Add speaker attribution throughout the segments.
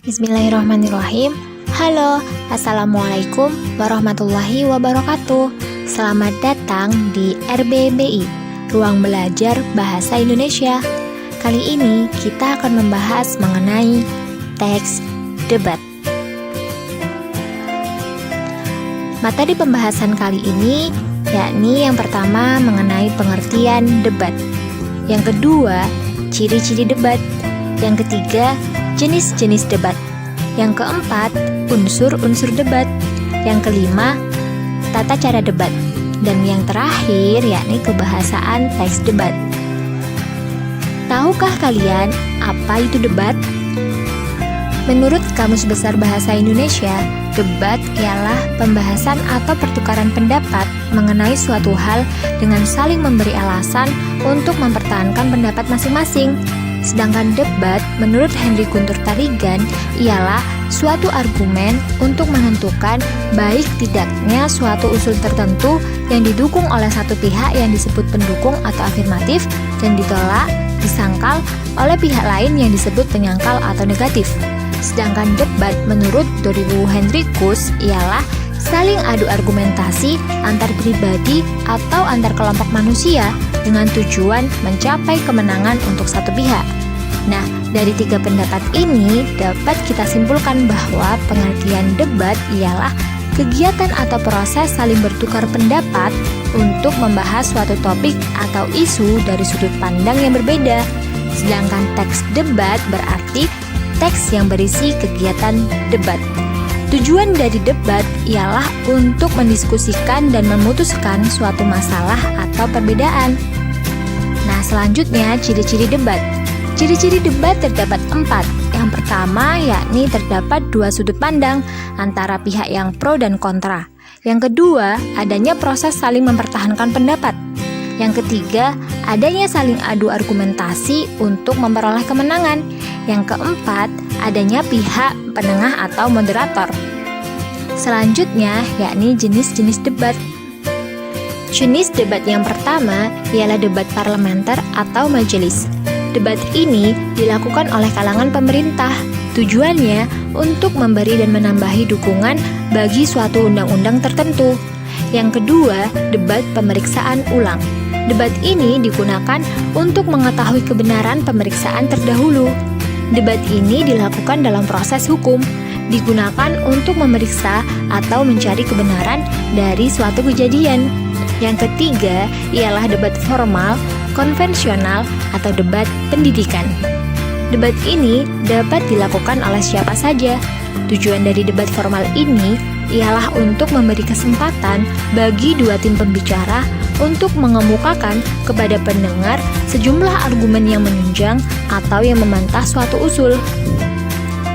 Speaker 1: Bismillahirrahmanirrahim. Halo, Assalamualaikum warahmatullahi wabarakatuh. Selamat datang di RBBI, Ruang Belajar Bahasa Indonesia. Kali ini kita akan membahas mengenai teks debat. Materi pembahasan kali ini yakni yang pertama mengenai pengertian debat, yang kedua ciri-ciri debat, yang ketiga jenis-jenis debat, yang keempat unsur-unsur debat, yang kelima tata cara debat, dan yang terakhir yakni kebahasaan teks debat. Tahukah kalian apa itu debat? Menurut Kamus Besar Bahasa Indonesia, debat ialah pembahasan atau pertukaran pendapat mengenai suatu hal dengan saling memberi alasan untuk mempertahankan pendapat masing-masing. Sedangkan debat, menurut Henry Guntur Tarigan, ialah suatu argumen untuk menentukan baik tidaknya suatu usul tertentu yang didukung oleh satu pihak yang disebut pendukung atau afirmatif dan ditolak, disangkal oleh pihak lain yang disebut penyangkal atau negatif. Sedangkan debat menurut Doribu Henricus ialah saling adu argumentasi antar pribadi atau antar kelompok manusia dengan tujuan mencapai kemenangan untuk satu pihak. Nah, dari tiga pendapat ini dapat kita simpulkan bahwa pengertian debat ialah kegiatan atau proses saling bertukar pendapat untuk membahas suatu topik atau isu dari sudut pandang yang berbeda. Sedangkan teks debat berarti teks yang berisi kegiatan debat. Tujuan dari debat ialah untuk mendiskusikan dan memutuskan suatu masalah atau perbedaan. Nah, selanjutnya ciri-ciri debat. Ciri-ciri debat terdapat 4. Yang pertama yakni terdapat dua sudut pandang antara pihak yang pro dan kontra. Yang kedua, adanya proses saling mempertahankan pendapat. Yang ketiga, adanya saling adu argumentasi untuk memperoleh kemenangan. Yang keempat, adanya pihak penengah atau moderator. Selanjutnya yakni jenis-jenis debat. Jenis debat yang pertama ialah debat parlementer atau majelis. Debat ini dilakukan oleh kalangan pemerintah. Tujuannya untuk memberi dan menambahi dukungan bagi suatu undang-undang tertentu. Yang kedua, debat pemeriksaan ulang. Debat ini digunakan untuk mengetahui kebenaran pemeriksaan terdahulu. Debat ini dilakukan dalam proses hukum, digunakan untuk memeriksa atau mencari kebenaran dari suatu kejadian. Yang ketiga ialah debat formal, konvensional, atau debat pendidikan. Debat ini dapat dilakukan oleh siapa saja. Tujuan dari debat formal ini ialah untuk memberi kesempatan bagi dua tim pembicara untuk mengemukakan kepada pendengar sejumlah argumen yang menunjang atau yang membantah suatu usul.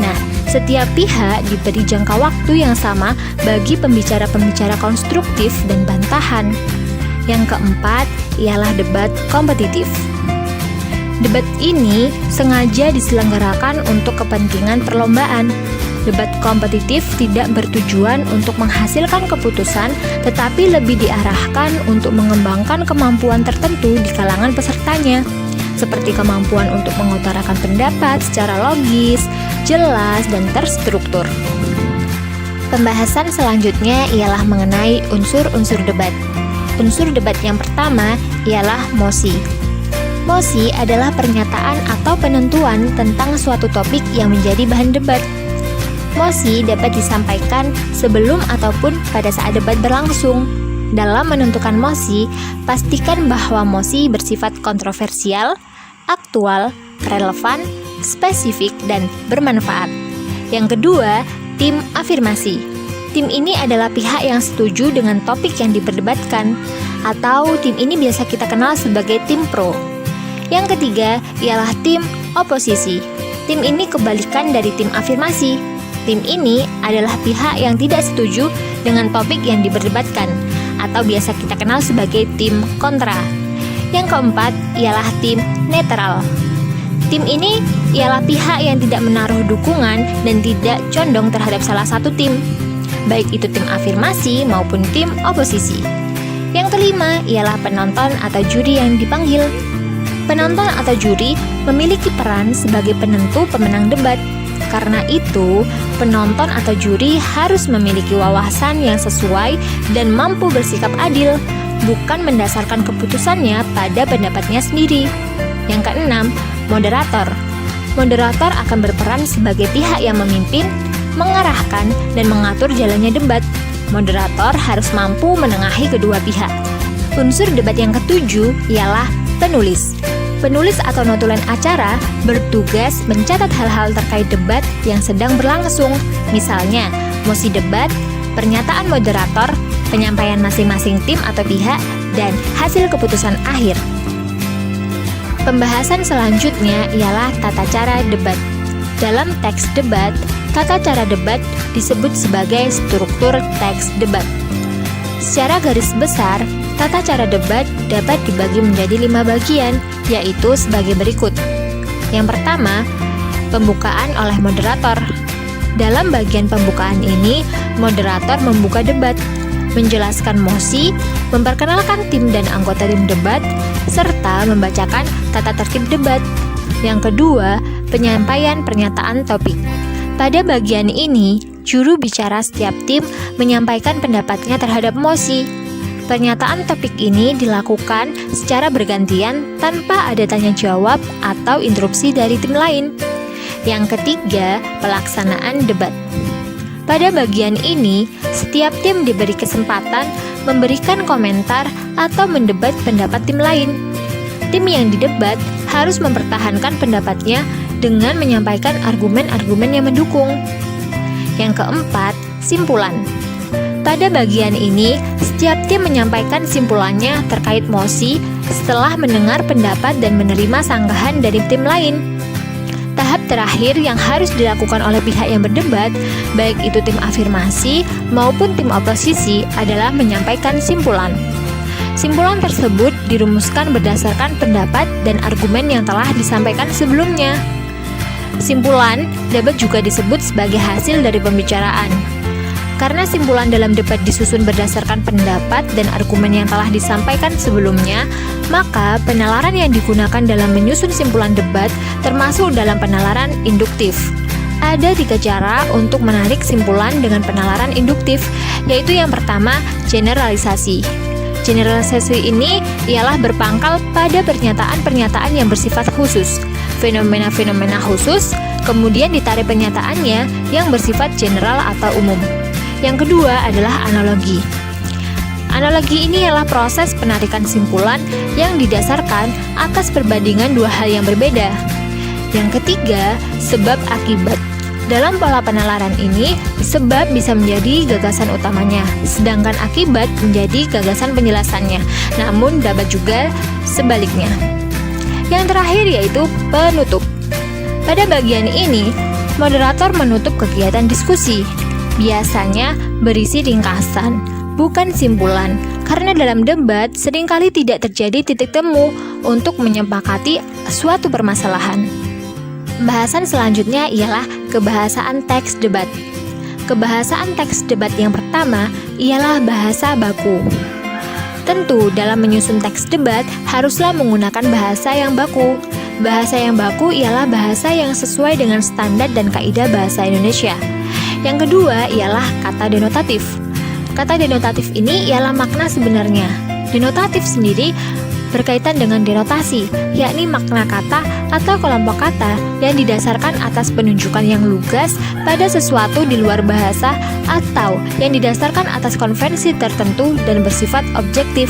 Speaker 1: Nah, setiap pihak diberi jangka waktu yang sama bagi pembicara-pembicara konstruktif dan bantahan. Yang keempat ialah debat kompetitif. Debat ini sengaja diselenggarakan untuk kepentingan perlombaan. Debat kompetitif tidak bertujuan untuk menghasilkan keputusan, tetapi lebih diarahkan untuk mengembangkan kemampuan tertentu di kalangan pesertanya, seperti kemampuan untuk mengutarakan pendapat secara logis, jelas, dan terstruktur. Pembahasan selanjutnya ialah mengenai unsur-unsur debat. Unsur debat yang pertama ialah mosi. Mosi adalah pernyataan atau penentuan tentang suatu topik yang menjadi bahan debat. Mosi dapat disampaikan sebelum ataupun pada saat debat berlangsung. Dalam menentukan mosi, pastikan bahwa mosi bersifat kontroversial, aktual, relevan, spesifik, dan bermanfaat. Yang kedua, tim afirmasi. Tim ini adalah pihak yang setuju dengan topik yang diperdebatkan, atau tim ini biasa kita kenal sebagai tim pro. Yang ketiga ialah tim oposisi. Tim ini kebalikan dari tim afirmasi. Tim ini adalah pihak yang tidak setuju dengan topik yang diperdebatkan, atau biasa kita kenal sebagai tim kontra. Yang keempat ialah tim netral. Tim ini ialah pihak yang tidak menaruh dukungan dan tidak condong terhadap salah satu tim, baik itu tim afirmasi maupun tim oposisi. Yang kelima ialah penonton atau juri yang dipanggil. Penonton atau juri memiliki peran sebagai penentu pemenang debat. Karena itu, penonton atau juri harus memiliki wawasan yang sesuai dan mampu bersikap adil, bukan mendasarkan keputusannya pada pendapatnya sendiri. Yang keenam, moderator. Moderator akan berperan sebagai pihak yang memimpin, mengarahkan, dan mengatur jalannya debat. Moderator harus mampu menengahi kedua pihak. Unsur debat yang ketujuh ialah penulis. Penulis atau notulen acara bertugas mencatat hal-hal terkait debat yang sedang berlangsung, misalnya mosi debat, pernyataan moderator, penyampaian masing-masing tim atau pihak, dan hasil keputusan akhir. Pembahasan selanjutnya ialah tata cara debat. Dalam teks debat, tata cara debat disebut sebagai struktur teks debat. Secara garis besar, tata cara debat dapat dibagi menjadi 5 bagian, yaitu sebagai berikut. Yang pertama, pembukaan oleh moderator. Dalam bagian pembukaan ini, moderator membuka debat, menjelaskan mosi, memperkenalkan tim dan anggota tim debat, serta membacakan tata tertib debat. Yang kedua, penyampaian pernyataan topik. Pada bagian ini, juru bicara setiap tim menyampaikan pendapatnya terhadap mosi. Pernyataan topik ini dilakukan secara bergantian tanpa ada tanya jawab atau interupsi dari tim lain. Yang ketiga, pelaksanaan debat. Pada bagian ini, setiap tim diberi kesempatan memberikan komentar atau mendebat pendapat tim lain. Tim yang didebat harus mempertahankan pendapatnya dengan menyampaikan argumen-argumen yang mendukung. Yang keempat, simpulan. Pada bagian ini, setiap tim menyampaikan simpulannya terkait mosi setelah mendengar pendapat dan menerima sanggahan dari tim lain. Tahap terakhir yang harus dilakukan oleh pihak yang berdebat, baik itu tim afirmasi maupun tim oposisi, adalah menyampaikan simpulan. Simpulan tersebut dirumuskan berdasarkan pendapat dan argumen yang telah disampaikan sebelumnya. Simpulan dapat juga disebut sebagai hasil dari pembicaraan. Karena simpulan dalam debat disusun berdasarkan pendapat dan argumen yang telah disampaikan sebelumnya, maka penalaran yang digunakan dalam menyusun simpulan debat termasuk dalam penalaran induktif. Ada 3 cara untuk menarik simpulan dengan penalaran induktif, yaitu yang pertama, generalisasi. Generalisasi ini ialah berpangkal pada pernyataan-pernyataan yang bersifat khusus, fenomena-fenomena khusus, kemudian ditarik pernyataannya yang bersifat general atau umum. Yang kedua adalah analogi. Analogi ini ialah proses penarikan simpulan yang didasarkan atas perbandingan 2 hal yang berbeda. Yang ketiga, sebab akibat. Dalam pola penalaran ini, sebab bisa menjadi gagasan utamanya, sedangkan akibat menjadi gagasan penjelasannya, namun dapat juga sebaliknya. Yang terakhir yaitu penutup. Pada bagian ini, moderator menutup kegiatan diskusi. Biasanya berisi ringkasan, bukan simpulan, karena dalam debat seringkali tidak terjadi titik temu untuk menyepakati suatu permasalahan. Bahasan selanjutnya ialah kebahasaan teks debat. Kebahasaan teks debat yang pertama ialah bahasa baku. Tentu dalam menyusun teks debat haruslah menggunakan bahasa yang baku. Bahasa yang baku ialah bahasa yang sesuai dengan standar dan kaidah bahasa Indonesia. Yang kedua ialah kata denotatif. Kata denotatif ini ialah makna sebenarnya. Denotatif sendiri berkaitan dengan denotasi, yakni makna kata atau kelompok kata yang didasarkan atas penunjukan yang lugas pada sesuatu di luar bahasa atau yang didasarkan atas konvensi tertentu dan bersifat objektif.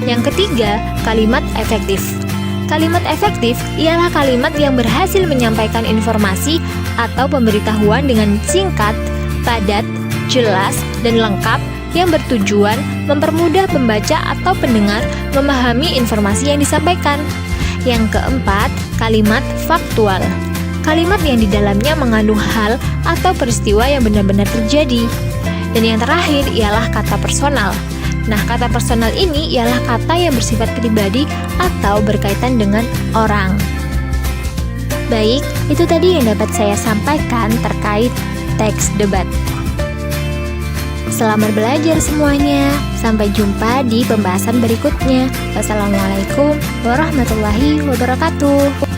Speaker 1: Yang ketiga, kalimat efektif. Kalimat efektif ialah kalimat yang berhasil menyampaikan informasi atau pemberitahuan dengan singkat, padat, jelas, dan lengkap yang bertujuan mempermudah pembaca atau pendengar memahami informasi yang disampaikan. Yang keempat, kalimat faktual. Kalimat yang di dalamnya mengandung hal atau peristiwa yang benar-benar terjadi. Dan yang terakhir ialah kata personal. Nah, kata personal ini ialah kata yang bersifat pribadi atau berkaitan dengan orang. Baik, itu tadi yang dapat saya sampaikan terkait teks debat. Selamat belajar semuanya. Sampai jumpa di pembahasan berikutnya. Wassalamualaikum warahmatullahi wabarakatuh.